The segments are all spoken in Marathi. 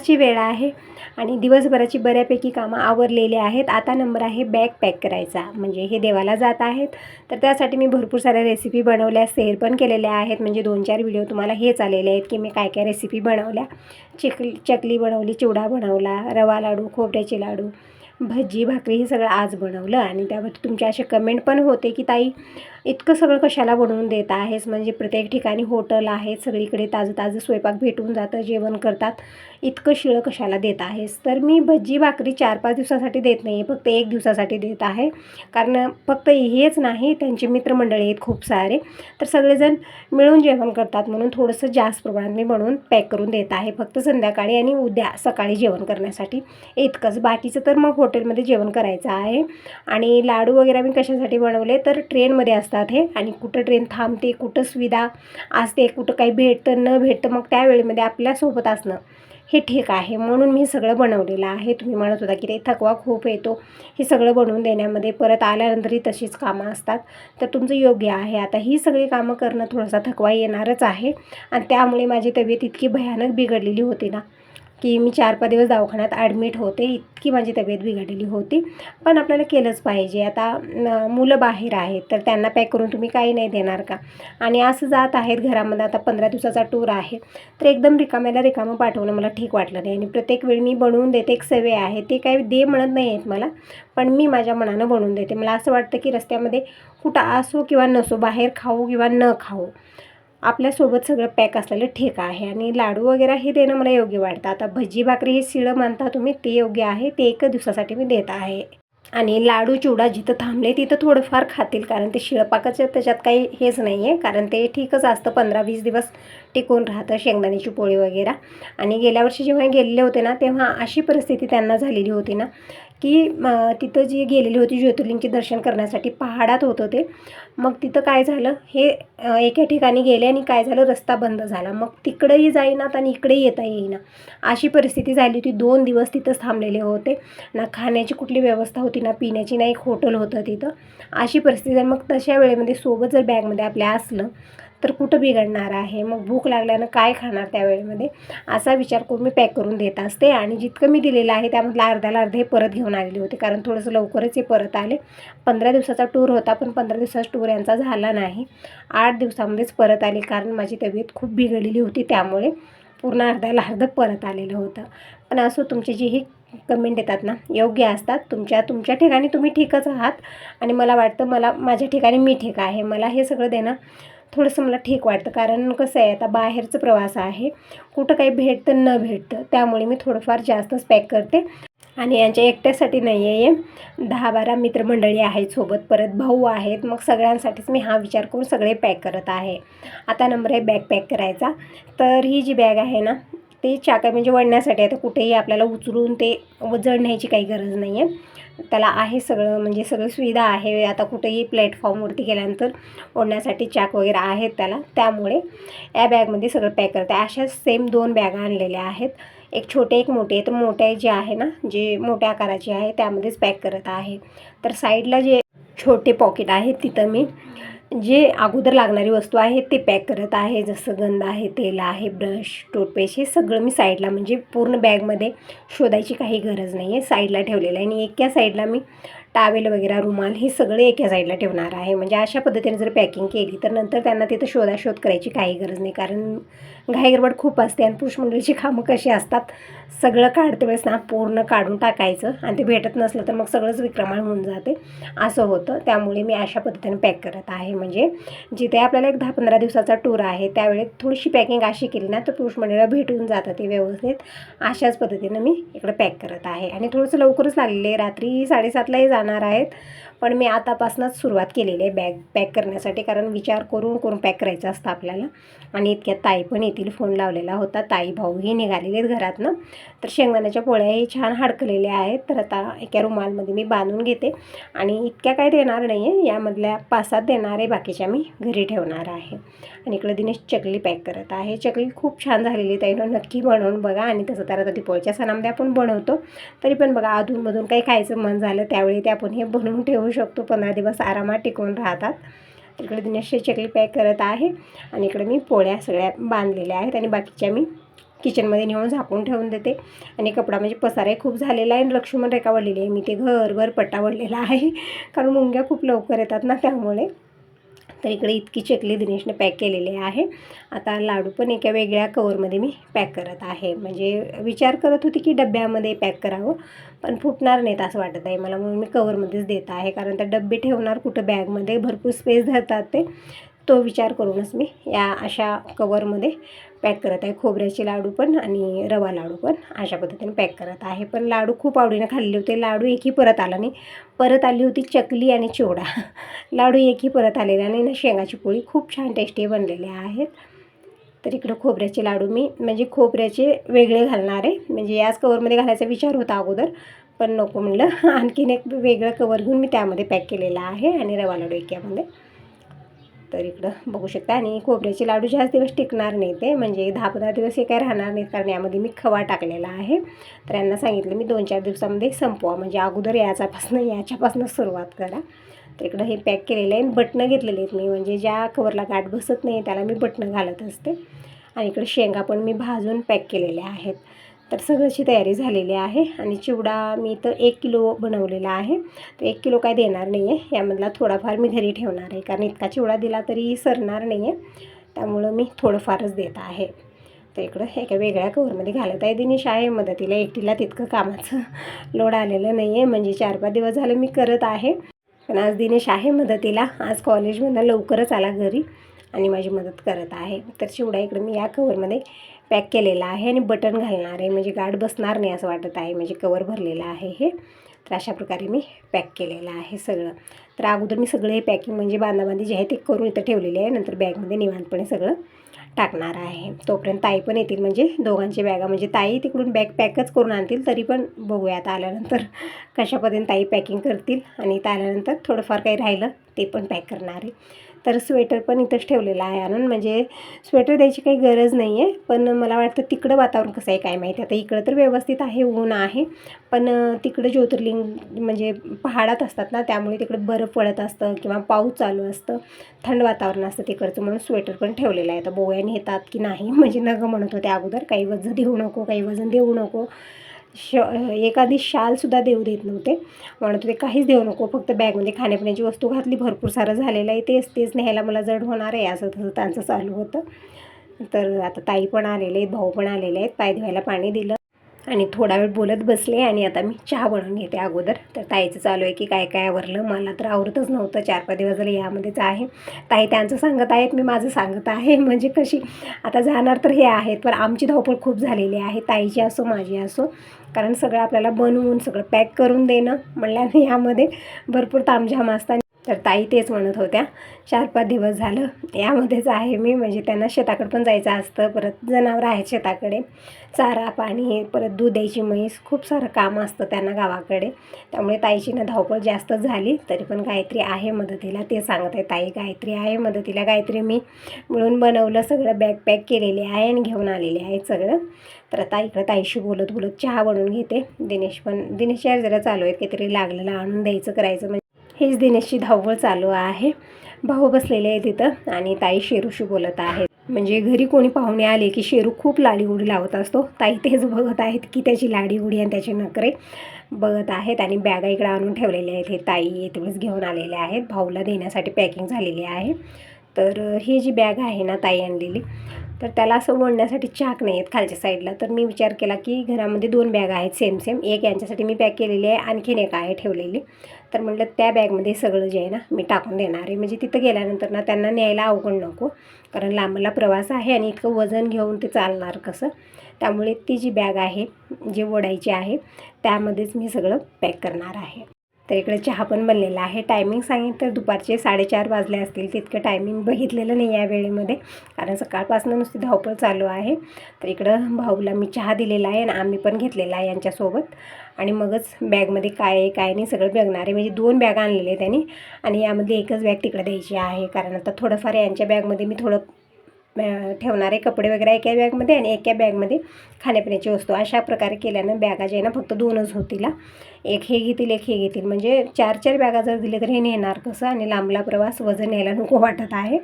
दुपारची वेळ आहे आणि दिवसभराची बऱ्यापैकी कामं आवरलेली आहेत. आता नंबर आहे बॅग पॅक करायचा, म्हणजे हे देवाला जात आहेत. तर त्यासाठी मी भरपूर साऱ्या रेसिपी बनवल्या, शेअर पण केलेल्या आहेत. म्हणजे 2-4 व्हिडिओ तुम्हाला हेच आलेले आहेत की मी काय काय रेसिपी बनवल्या. चकली बनवली, चिवडा बनवला, रवा लाडू, खोबऱ्याचे लाडू, भजी, भाकरी हे सगळं आज बनवलं. आणि त्याबद्दल तुमचे असे कमेंट पण होते की ताई इतकं सगळं कशाला बनवून देत आहेस, म्हणजे प्रत्येक ठिकाणी हॉटेल आहेत, सगळीकडे ताजं स्वयंपाक भेटून जातं, जेवण करतात, इतकं शिळं कशाला देत आहेस. तर मी भजी भाकरी 4-5 दिवसासाठी देत नाही, फक्त 1 दिवसासाठी देत आहे. कारण फक्त हेच नाही, त्यांचे मित्रमंडळी आहेत खूप सारे, तर सगळेजण मिळून जेवण करतात, म्हणून थोडंसं जास्त प्रमाणात मी बनवून पॅक करून देत आहे. फक्त संध्याकाळी आणि उद्या सकाळी जेवण करण्यासाठी इतकंच. बाकीचं तर मग हॉटेलमध्ये जेवण करायचं आहे. आणि लाडू वगैरे मी कशासाठी बनवले, तर ट्रेनमध्ये असतात हे, आणि कुठं ट्रेन थांबते, कुठं सुविधा असते, कुठं काही भेटतं न भेटतं, मग त्यावेळेमध्ये आपल्यासोबत असणं हे ठीक आहे, म्हणून मी सगळं बनवलेलं आहे. तुम्ही म्हणत होता की ते थकवा खूप येतो हे सगळं बनवून देण्यामध्ये, परत आल्यानंतरही तशीच कामं असतात, तर तुमचं योग्य आहे. आता ही सगळी कामं करणं थोडासा थकवा येणारच आहे. आणि त्यामुळे माझी तब्येत इतकी भयानक बिघडलेली होती ना की मी 4-5 दिवस दवाखान्यात ॲडमिट होते, इतकी माझी तब्येत बिघडलेली होती. पण आपल्याला केलंच पाहिजे. आता मुलं बाहेर आहेत, तर त्यांना पॅक करून तुम्ही काही नाही देणार का? आणि असं जात आहेत घरामध्ये, आता 15 दिवसाचा टूर आहे, तर एकदम रिकामं पाठवणं मला ठीक वाटलं नाही. आणि प्रत्येक वेळी मी बनवून देते, एक सवय आहे, ते काही दे म्हणत नाही आहेत मला, पण मी माझ्या मनानं बनवून देते. मला असं वाटतं की रस्त्यामध्ये कुठं असो किंवा नसो, बाहेर खाऊ किंवा न खाऊ, आपल्यासोबत सगळं पॅक असलेलं ठीक आहे. आणि लाडू वगैरे हे देणं मला योग्य वाटतं. आता भजी भाकरी हे शिळं मानता तुम्ही, ते योग्य आहे, ते 1 दिवसासाठी मी देत आहे. आणि लाडू चिवडा जिथं थांबले तिथं थोडंफार खातील, कारण ते शिळपाकाचं त्याच्यात काही हेच नाही आहे, कारण ते ठीकच असतं, 15-20 दिवस टिकून राहतं, शेंगदाण्याची पोळी वगैरे. आणि गेल्या वर्षी जेव्हा गेलेले होते ना, तेव्हा अशी परिस्थिती त्यांना झालेली होती ना की तिथं जी गेलेली होती ज्योतिर्लिंगचे दर्शन करण्यासाठी, पहाडात होतं ते. मग तिथं काय झालं, हे एका ठिकाणी गेले आणि काय झालं, रस्ता बंद झाला, मग तिकडेही जाईनात आणि इकडेही येता येईना, अशी परिस्थिती झाली होती. 2 दिवस तिथंच थांबलेले होते, ना खाण्याची कुठली व्यवस्था होती ना पिण्याची, ना एक हॉटेल होतं तिथं, अशी परिस्थिती. मग तशा वेळेमध्ये सोबत जर बॅगमध्ये आपल्या असलं तर कुठं बिघडणार आहे, मग भूक लागल्यानं काय खाणार त्यावेळेमध्ये, असा विचार करून मी पॅक करून देत असते. आणि जितकं मी दिलेलं आहे त्यामधलं अर्ध्याला अर्धे हे परत घेऊन आलेले होते, कारण थोडंसं लवकरच हे परत आले. 15 दिवसाचा टूर होता, पण 15 दिवसाचा टूर यांचा झाला नाही, 8 दिवसामध्येच परत आले, कारण माझी तब्येत खूप बिघडलेली होती, त्यामुळे पूर्ण अर्ध्याला अर्धं परत आलेलं होतं. पण असं तुमची जी ही कमेंट येतात ना, योग्य असतात. तुमच्या ठिकाणी तुम्ही ठीकच आहात, आणि मला वाटतं माझ्या ठिकाणी मी ठीक आहे. मला हे सगळं देणं थोडंसं मला ठीक वाटतं, कारण कसं आहे, आता बाहेरचं प्रवास आहे, कुठं काही भेटतं न भेटतं, त्यामुळे मी थोडंफार जास्तच पॅक करते. आणि यांच्या एकट्यासाठी नाही आहे, 10-12 मित्रमंडळी आहेत सोबत, परत भाऊ आहेत, मग सगळ्यांसाठीच मी हा विचार करून सगळे पॅक करत आहे. आता नंबर आहे बॅग पॅक करायचा. तर ही जी बॅग आहे ना, ते चाका म्हणजे वळण्यासाठी आहे, तर कुठेही आपल्याला उचलून ते जड न्यायची काही गरज नाही आहे, त्याला आहे सगळं, म्हणजे सगळी सुविधा आहे. आता कुठेही प्लॅटफॉर्मवरती गेल्यानंतर ओढण्यासाठी चाक वगैरे आहेत त्याला, त्यामुळे या बॅगमध्ये सगळं पॅक करते. अशा सेम 2 बॅगा आणलेल्या आहेत, एक छोटे एक मोठे. तर मोठे जे आहे ना, जे मोठ्या आकाराचे आहे त्यामध्येच पॅक करत आहे. तर साईडला जे छोटे पॉकेट आहेत तिथं मी जे अगोदर लागणारी वस्तू आहे ते पॅक करत आहे, जसं गंध आहे, तेल आहे, ब्रश, टूथपेस्ट, हे सगळं मी साईडला, म्हणजे पूर्ण बॅगमध्ये शोधायची काही गरज नाही आहे, साईडला ठेवलेलं आहे. आणि एका साईडला मी टावेल वगैरे, रुमाल, हे सगळे एका साईडला ठेवणार आहे. म्हणजे अशा पद्धतीने जर पॅकिंग केली तर नंतर त्यांना तिथं शोधाशोध करायची काही गरज नाही, कारण घाईगडबड खूप असते. आणि पुरुष मंडळीची कामं कशी असतात, सगळं काढते वेळेस ना पूर्ण काढून टाकायचं, आणि ते भेटत नसलं तर मग सगळंच विक्रमाळ होऊन जाते, असं होतं. त्यामुळे मी अशा पद्धतीने पॅक करत आहे. म्हणजे जिथे आपल्याला एक 10-15 दिवसाचा टूर आहे त्यावेळेत थोडीशी पॅकिंग अशी केली ना, तर पुरुष मंडळीला भेटून जातं ते व्यवस्थित. अशाच पद्धतीनं मी इकडे पॅक करत आहे. आणि थोडंसं लवकरच लागलेलं आहे, रात्री 7:30लाही जाणार आहेत, पण मी आतापासूनच सुरुवात केलेली आहे बॅग पॅक करण्यासाठी, कारण विचार करून पॅक करायचं असतं आपल्याला. आणि इतक्यात ताई पण येतील, फोन लावलेला होता, ताई भाऊही निघालेले आहेत घरातनं. तर शेंगदाण्याच्या पोळ्याही छान हडकलेल्या आहेत, तर आता एका रुमालमध्ये मी बांधून घेते. आणि इतक्या काय देणार नाही आहे, यामधल्या 5-7 देणार आहे, बाकीच्या मी घरी ठेवणार आहे. आणि इकडे दिनेश चकली पॅक करत आहे. चकली खूप छान झालेली, ताईनं नक्की बनवून बघा. आणि तसं तर आता दिवाळीच्या सणामध्ये आपण बनवतो, तरी पण बघा, अधूनमधून काही खायचं मन झालं त्यावेळी ते आपण हे बनवून ठेवू शकतो, 15 दिवस आरामात टिकून राहतात. इकडे दिनेश चकली पॅक करत आहे, आणि इकडे मी पोळ्या सगळ्या बांधलेल्या आहेत, आणि बाकीच्या मी किचनमध्ये नेऊन झाकून ठेवून देते. आणि कपडा म्हणजे पसाराही खूप झालेला आहे आणि लक्ष्मण रेखा वळलेली आहे. मी ते घरभर पट्टा वळलेला आहे कारण मुंग्या खूप लवकर येतात ना त्यामुळे. तर इकडे इतकी चकली दिनेशने पॅक केलेली आहे. आता लाडू पण एका वेगळ्या कवरमध्ये मी पॅक करत आहे. म्हणजे विचार करत होती की डब्यामध्ये पॅक करावं, पण फुटणार नाहीत असं वाटत आहे मला, म्हणून मी कवरमध्येच देत आहे. कारण त्या डब्बे ठेवणार कुठं, बॅगमध्ये भरपूर स्पेस धरतात ते, तो विचार करूनच मी या अशा कवरमध्ये पॅक करत आहे. खोबऱ्याचे लाडू पण आणि रवा लाडू पण अशा पद्धतीने पॅक करत आहे. पण लाडू खूप आवडीने खाल्ले होते. लाडू एकही परत आला नाही. परत आली होती चकली आणि चिवडा. लाडू एकही परत आलेला नाही ना. शेंगाची पोळी खूप छान टेस्टी बनलेले आहेत. तर इकडं खोबऱ्याचे लाडू मी म्हणजे खोबऱ्याचे वेगळे घालणार आहे. म्हणजे याच कवरमध्ये घालायचा विचार होता अगोदर, पण नको म्हणलं. आणखीन एक वेगळं कवर घेऊन मी त्यामध्ये पॅक केलेला आहे आणि रवा लाडू एकामध्ये. तर इकडं बघू शकता. आणि खोबऱ्याचे लाडू जास्त दिवस टिकणार नाही ते, म्हणजे 10-15 दिवस हे काय राहणार नाहीत, कारण यामध्ये मी खवा टाकलेला आहे. तर यांना सांगितलं मी 2-4 दिवसामध्ये संपवा, म्हणजे अगोदर याच्यापासून सुरुवात करा. तर इकडं हे पॅक केलेलं आहे. बटणं घेतलेले आहेत मी, म्हणजे ज्या कवरला गाठ बसत नाही त्याला मी बटणं घालत असते. आणि इकडे शेंगा पण मी भाजून पॅक केलेल्या आहेत. तर सगळ्याची तयारी झालेली आहे. आणि चिवडा मी इथं 1 किलो बनवलेला आहे. तर 1 किलो काय देणार नाही आहे, यामधला थोडाफार मी घरी ठेवणार आहे, कारण इतका चिवडा दिला तरी सरणार नाही आहे, त्यामुळं मी थोडंफारच देत आहे. तर इकडं एका वेगळ्या कवरमध्ये घालत आहे. दिनेश आहे मदतीला, एकटीला तितकं कामाचं लोड आलेलं नाही आहे, म्हणजे 4-5 दिवस झालं मी करत आहे. पण आज दिनेश आहे मदतीला. आज कॉलेजमधून लवकरच आला घरी आणि माझी मदत करत आहे. तर चिवडा इकडे मी या कवरमध्ये पॅक केलेला आहे आणि बटन घालणार आहे, म्हणजे गाठ बसणार नाही असं वाटत आहे, म्हणजे कवर भरलेलं आहे हे. तर अशा प्रकारे मी पॅक केलेलं आहे सगळं. तर अगोदर मी सगळे पॅकिंग म्हणजे बांधाबांधी जे आहे ते करून इथं ठेवलेले आहे. नंतर बॅगमध्ये निवांतपणे सगळं टाकणार आहे. तोपर्यंत ताई पण येतील, म्हणजे दोघांची बॅगा, म्हणजे ताई तिकडून बॅग पॅकच करून आणतील. तरी पण बघूया आता आल्यानंतर कशा पद्धतीने ताई पॅकिंग करतील. आणि इथं आल्यानंतर थोडंफार काही राहिलं ते पण पॅक करणार आहे. तर स्वेटर पण इथंच ठेवलेलं आहे आणून, म्हणजे स्वेटर द्यायची काही गरज नाही आहे. पण मला वाटतं तिकडं वातावरण कसं आहे काय माहिती. आता इकडं तर व्यवस्थित आहे, ऊन आहे, पण तिकडं ज्योतिर्लिंग म्हणजे पहाडात असतात ना, त्यामुळे तिकडं बर्फ पडत असतं किंवा पाऊस चालू असतं, थंड वातावरण असतं तिकडचं, म्हणून स्वेटर पण ठेवलेलं आहे. तर बोयाने येतात की नाही, म्हणजे नगं म्हणत होते अगोदर, काही वजन देऊ नको, काही वजन देऊ नको. एखादी शालसुद्धा देऊ देत नव्हते, म्हणत होते काहीच देऊ नको, फक्त बॅगमध्ये खाण्यापिण्याची वस्तू घातली, भरपूर सारं झालेलं आहे, तेच न्यायला मला जड होणार आहे, असं तसं त्यांचं चालू होतं. तर आता ताई पण आलेले आहेत, भाऊ पण आलेले आहेत. पाय धुवायला पाणी दिलं आणि थोडा वेळ बोलत बसले. आणि आता मी चहा बनवून घेते अगोदर. तर ताईचं चालू आहे की काय काय आवरलं. मला तर आवरतच नव्हतं, 4-5 दिवस झाले यामध्येच आहे. ताई त्यांचं सांगत आहेत, मी माझं सांगत आहे. म्हणजे कशी आता जाणार तर हे आहेत, पण आमची धावपळ खूप झालेली आहे, ताईची असो माझी असो, कारण सगळं आपल्याला बनवून सगळं पॅक करून देणं म्हणल्याने यामध्ये भरपूर तामझाम असतात. तर ताई तेच म्हणत होत्या, 4-5 दिवस झालं यामध्येच आहे मी, म्हणजे त्यांना शेताकडे पण जायचं असतं, परत जनावरं आहेत शेताकडे, चारा पाणी, परत दूध द्यायची म्हैस, खूप सारं काम असतं त्यांना गावाकडे, त्यामुळे ताईची ना धावपळ जास्त झाली. तरी पण गायत्री आहे मदतीला, ते सांगत आहे ताई गायत्री आहे मदतीला. गायत्री मी मिळून बनवलं सगळं, बॅग पॅक केलेली आहे आणि घेऊन आलेले आहेत सगळं. तर आता इकडं ताईशी बोलत बोलत चहा बनवून घेते. दिनेशच्या जरा चालू आहेत, काहीतरी लागलेलं आणून द्यायचं करायचं, म्हणजे हेच दिनेशची धावपळ चालू आहे. भाऊ बसलेले आहे तिथं आणि ताई शेरूशी बोलत आहेत. म्हणजे घरी कोणी पाहुणे आले की शेरू खूप लाडीगुडी लावत असतो. ताई तेच बघत आहेत की त्याची लाडीगुडी आणि त्याचे नखरे बघत आहेत. आणि बॅगा इकडे आणून ठेवलेल्या आहेत, हे ताई तेवढंच घेऊन आलेले आहेत, भाऊला देण्यासाठी पॅकिंग झालेली आहे. तर ही जी बॅग आहे ना ताई आणलेली, तर त्याला असं वळण्यासाठी चाक नाही आहेत खालच्या साईडला. तर मी विचार केला की घरामध्ये 2 बॅग आहेत सेम, एक यांच्यासाठी मी पॅक केलेली आहे, आणखीन एक आहे ठेवलेली. तर म्हटलं त्या बॅगमध्ये सगळं जे आहे ना मी टाकून देणार आहे, म्हणजे तिथं गेल्यानंतर ना त्यांना न्यायला अवघड नको, कारण लांबला प्रवास आहे आणि इतकं वजन घेऊन ते चालणार कसं. त्यामुळे ती जी बॅग आहे जी ओढायची आहे त्यामध्येच मी सगळं पॅक करणार आहे. तर इकडे चहा पण बनलेला आहे. टायमिंग सांगितलं तर दुपारचे 4:30 वाजले असतील, तितकं टायमिंग बघितलेलं नाही या वेळेमध्ये, कारण सकाळपासून नुसती धावपळ चालू आहे. तर इकडं भाऊला मी चहा दिलेला आहे आणि आम्ही पण घेतलेला आहे यांच्यासोबत. आणि मगच बॅगमध्ये काय आहे काय नाही सगळं बघणार आहे. म्हणजे 2 बॅगा आणलेल्या आहेत त्यांनी, आणि यामध्ये एकच बॅग तिकडे द्यायची आहे, कारण आता थोडंफार यांच्या बॅगमध्ये मी थोडं ठेवणारे कपडे वगैरे एका बॅगमध्ये आणि एका बॅगमध्ये खाण्यापिण्याची वस्तू. अशा प्रकारे केल्यानं बॅगा जे आहे ना फक्त 2च होतील. एक हे घेतील एक हे घेतील, म्हणजे 4 बॅगा जर दिले तर हे नेणार कसं, आणि लांबला प्रवास वजन न्यायला नको वाटत आहे.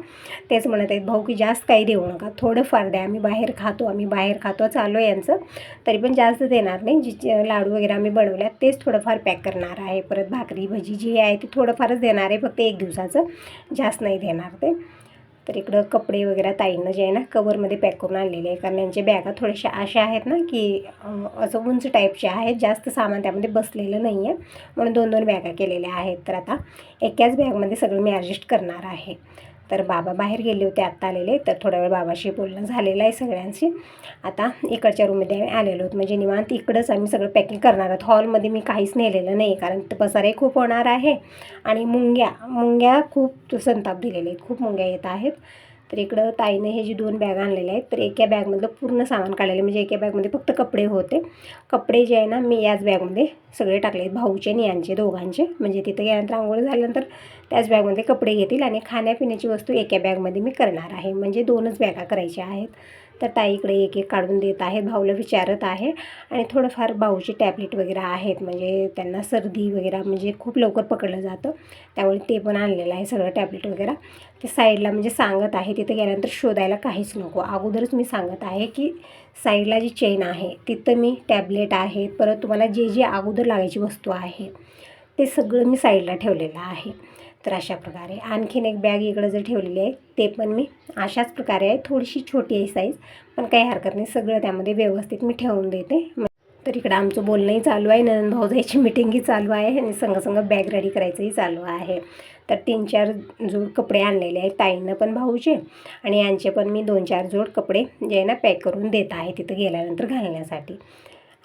तेच म्हणत आहेत भाऊ की जास्त काही देऊ नका, थोडंफार द्या, आम्ही बाहेर खातो चालू आहे यांचं. तरी पण जास्त देणार नाही. जे लाडू वगैरे आम्ही बनवल्यात तेच थोडंफार पॅक करणार आहे. परत भाकरी भजी जी आहे ती थोडंफारच देणार आहे, फक्त 1 दिवसाचं, जास्त नाही देणार ते. तर इकडं कपडे वगैरे ताईंनं जे आहे ना कवरमध्ये पॅक करून आणलेले आहे, कारण यांच्या बॅगा थोड्याशा अशा आहेत ना की असं उंच टाईपच्या आहेत, जास्त सामान त्यामध्ये बसलेलं नाही आहे, म्हणून 2 बॅगा केलेल्या आहेत. तर आता एकाच बॅगमध्ये सगळं मी ॲडजस्ट करणार आहे. तर बाबा बाहेर गेले होते, आत्ता आलेले. तर थोड्या वेळ बाबाशी बोलणं झालेलं आहे सगळ्यांशी. आता इकडच्या रूममध्ये आम्ही आलेलो आहोत, म्हणजे निवांत इकडंच आम्ही सगळं पॅकिंग करणार आहोत. हॉलमध्ये मी काहीच नेलेलं नाही, कारण पसारे खूप होणार आहे आणि मुंग्या खूप संताप दिलेले आहेत, खूप मुंग्या येत आहेत. तर इकडं ताईने हे जे 2 बॅग आणलेले आहेत, तर एका बॅगमधलं पूर्ण सामान काढलेलं, म्हणजे एका बॅगमध्ये फक्त कपडे होते. कपडे जे आहे ना मी याच बॅगमध्ये सगळे टाकले, भाऊचे आणि यांचे दोघांचे. म्हणजे तिथं गेल्यानंतर आंघोळ झाल्यानंतर त्याच बॅगमध्ये कपडे घेतील आणि खाण्यापिण्याची वस्तू एका बॅगमध्ये मी करणार आहे, म्हणजे 2च बॅगा करायच्या आहेत. तर ताई इकडे एक एक काढून देत आहेत, भाऊला विचारत आहे. आणि थोडंफार भाऊचे टॅबलेट वगैरे आहेत, म्हणजे त्यांना सर्दी वगैरे म्हणजे खूप लवकर पकडलं जातं, त्यामुळे ते पण आणलेलं आहे सगळं टॅबलेट वगैरे. ते साईडला म्हणजे सांगत आहे, तिथं गेल्यानंतर शोधायला काहीच नको. अगोदरच मी सांगत आहे की साईडला जी चेन आहे तिथं मी टॅबलेट आहेत, परत तुम्हाला जे जे अगोदर लागायची वस्तू आहे ते सगळं मी साईडला ठेवलेलं आहे. तर अशा प्रकारे आणखीन एक बॅग इकडं जर ठेवलेली आहे, ते पण मी अशाच प्रकारे आहे, थोडीशी छोटी आहे साईज, पण काही हरकत नाही, सगळं त्यामध्ये व्यवस्थित मी ठेवून देते. तर इकडं आमचं बोलणंही चालू आहे, नंदन भाऊजाईची मीटिंगही चालू आहे आणि संग बॅग रेडी करायचंही चालू आहे. तर 3-4 जोड कपडे आणलेले आहेत ताईंनं पण भाऊचे, आणि यांचे पण मी 2-4 जोड कपडे जे आहे ना पॅक करून देत आहे तिथं गेल्यानंतर घालण्यासाठी.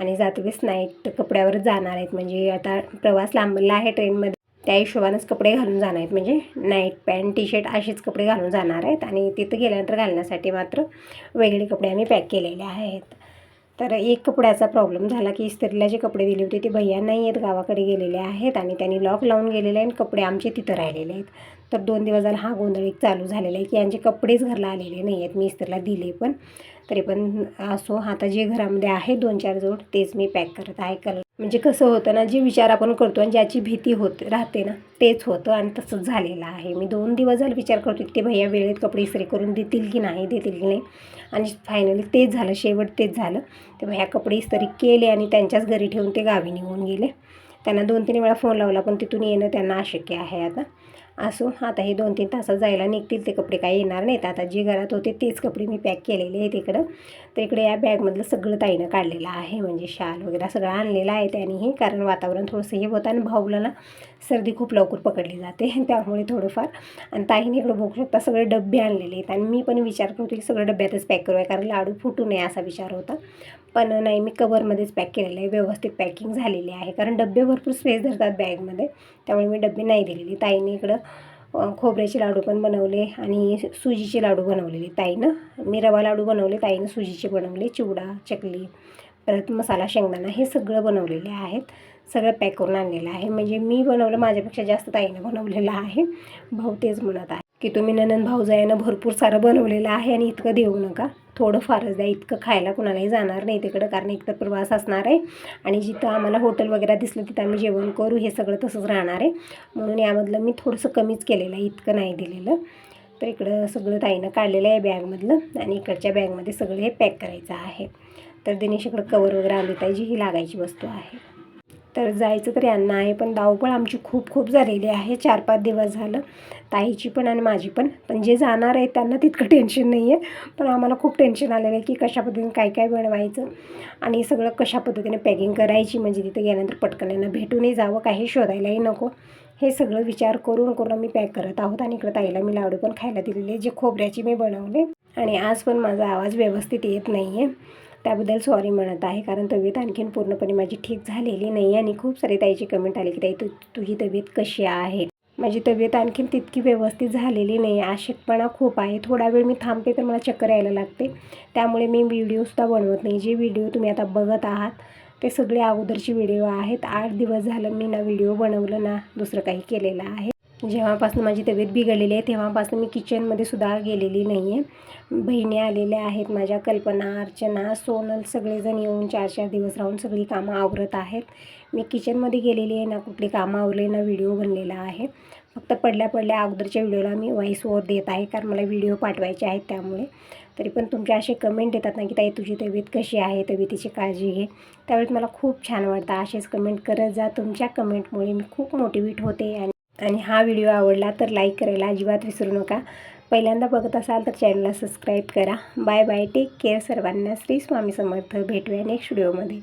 आणि जातवेळेस नाईट कपड्यावर जाणार आहेत, म्हणजे आता प्रवास लांबला आहे ट्रेनमध्ये, त्या हिशोबानंच कपडे घालून जाणार आहेत, म्हणजे नाईट पॅन्ट टी शर्ट असेच कपडे घालून जाणार आहेत. आणि तिथं गेल्यानंतर घालण्यासाठी मात्र वेगळे कपडे आम्ही पॅक केलेले आहेत. तर एक कपड्याचा प्रॉब्लेम झाला की इस्त्रीला जे कपडे दिले होते ते भैया नाही आहेत, गावाकडे गेलेले आहेत आणि त्यांनी लॉक लावून गेलेले आहे आणि कपडे आमचे तिथं राहिलेले आहेत. तर 2 दिवस झाला हा गोंधळ एक चालू झालेला आहे की यांचे कपडेच घरला आलेले नाही आहेत. मी इस्त्रीला दिले पण, तरी पण असो, आता जे घरामध्ये आहे 2-4 जोड तेच मी पॅक करत आहे. म्हणजे कसं होतं ना, जे विचार आपण करतो आणि ज्याची भीती राहते ना तेच होतं, आणि तसंच झालेलं आहे. मी 2 दिवस झाले विचार करतो की ते भैया वेळेत कपडे इस्त्री करून देतील की नाही, आणि फायनली तेच झालं, शेवट तेच झालं. ते भैया कपडे इस्त्री केले आणि त्यांच्याच घरी ठेवून ते गावी निघून गेले. त्यांना 2-3 वेळा फोन लावला, पण तिथून येणं त्यांना अशक्य आहे. आता हे 2-3 तासात जायला निघतील, ते कपडे काही येणार नाहीत. आता जे घरात होते तेच कपडे मी पॅक केलेले आहेत इकडं. तर इकडे या बॅगमधलं सगळं ताईनं काढलेलं आहे, म्हणजे शाल वगैरे सगळं आणलेलं आहे त्यांनीही, कारण वातावरण थोडंसं हे होतं आणि भाऊला ना सर्दी खूप लवकर पकडली जाते त्यामुळे थोडंफार. आणि ताईने इकडं बघू शकता सगळे डबे आणलेले आहेत, आणि मी पण विचार करतो की सगळं डब्यातच पॅक करूया, कारण लाडू फुटू नये असा विचार होता. पण नाही, मी कवरमध्येच पॅक केलेलं आहे, व्यवस्थित पॅकिंग झालेली आहे, कारण डबे भरपूर स्पेस धरतात बॅगमध्ये, त्यामुळे मी डबे नाही दिलेले. ताईने इकडं खोबऱ्याचे लाडू पण बनवले आणि सुजीचे लाडू बनवलेले ताईनं. मी रवा लाडू बनवले, ताईनं सुजीचे बनवले, चिवडा, चकली, परत मसाला शेंगदाणा हे सगळं बनवलेले आहेत. सगळं पॅक करून आणलेलं आहे, म्हणजे मी बनवलं माझ्यापेक्षा जास्त ताईनं बनवलेलं आहे. भाऊ तेच म्हणत आहे की तुम्ही ननंद भाऊजाईनं भरपूर सारं बनवलेलं आहे आणि इतकं देऊ नका, थोडं फारच द्या, इतकं खायला कुणालाही जाणार नाही तिकडं, कारण एक तर प्रवास असणार आहे आणि जिथं आम्हाला हॉटेल वगैरे दिसलं तिथं आम्ही जेवण करू, हे सगळं तसंच राहणार आहे, म्हणून यामधलं मी थोडंसं कमीच केलेलं आहे, इतकं नाही दिलेलं. तर इकडं सगळं ताईनं काढलेलं आहे बॅगमधलं, आणि इकडच्या बॅगमध्ये सगळं हे पॅक करायचं आहे. तर दिनेश इकडं कवर वगैरे आणली पाहिजे, ही लागायची वस्तू आहे. तर जायचं तर यांना आहे, पण धावपळ आमची खूप झालेली आहे, 4-5 दिवस झालं, ताईची पण आणि माझी पण जे जाणार आहे त्यांना तितकं टेन्शन नाही आहे, पण आम्हाला खूप टेन्शन आलेलं आहे की कशा पद्धतीने काय बनवायचं आणि सगळं कशा पद्धतीने पॅकिंग करायची, म्हणजे तिथे गेल्यानंतर पटकन यांना भेटूनही जावं, काही शोधायलाही नको, हे सगळं विचार करून आम्ही पॅक करत आहोत. आणि इकडं ताईला मी लाडू पण खायला दिलेले, जे खोबऱ्याची मी बनवले. आणि आज पण माझा आवाज व्यवस्थित येत नाही आहे, त्याबद्दल सॉरी म्हणत आहे, कारण तब्येत आणखीन पूर्णपणे माझी ठीक झालेली नाही. आणि खूप सारी ताईची कमेंट आली की ताई तुझी तब्येत कशी आहे. माझी तब्येत आणखीन तितकी व्यवस्थित झालेली नाही, अशक्तपणा खूप आहे, थोडा वेळ मी थांबते तर मला चक्कर यायला लागते, त्यामुळे मी व्हिडिओसुद्धा बनवत नाही. जे व्हिडिओ तुम्ही आता बघत आहात ते सगळे अगोदरचे व्हिडिओ आहेत. 8 दिवस झालं मी ना व्हिडिओ बनवलं ना दुसरं काही केलेलं आहे. जेव्हापासून माझी तब्येत बिघडलेली आहे तेव्हापासून मी किचनमध्ये सुद्धा गेलेली नाही आहे. बहिणी आलेल्या आहेत माझ्या, कल्पना, अर्चना, सोनल, सगळेजण येऊन 4-4 दिवस राहून सगळी कामं आवरत आहेत. मी किचनमध्ये गेलेली आहे ना, कुठली कामं आवरले ना व्हिडिओ बनलेला आहे. फक्त पडल्या अगोदरच्या व्हिडिओला मी व्हॉईस ओव्हर देत आहे, कारण मला व्हिडिओ पाठवायचे आहेत त्यामुळे. तरी पण तुमचे असे कमेंट येतात ना की ताई तुझी तब्येत कशी आहे, तब्येतीची काळजी घे, त्यावेळेस मला खूप छान वाटतं. असेच कमेंट करत जा. तुमच्या कमेंटमुळे मी खूप मोटिवेट होते. आणि हा व्हिडिओ आवडला तर लाईक करायला अजिबात विसरू नका. पहिल्यांदा बघत असाल तर चॅनलला सबस्क्राईब करा. बाय बाय, टेक केअर सर्वांना. श्री स्वामी समर्थ. भेटूया नेक्स्ट व्हिडिओमध्ये.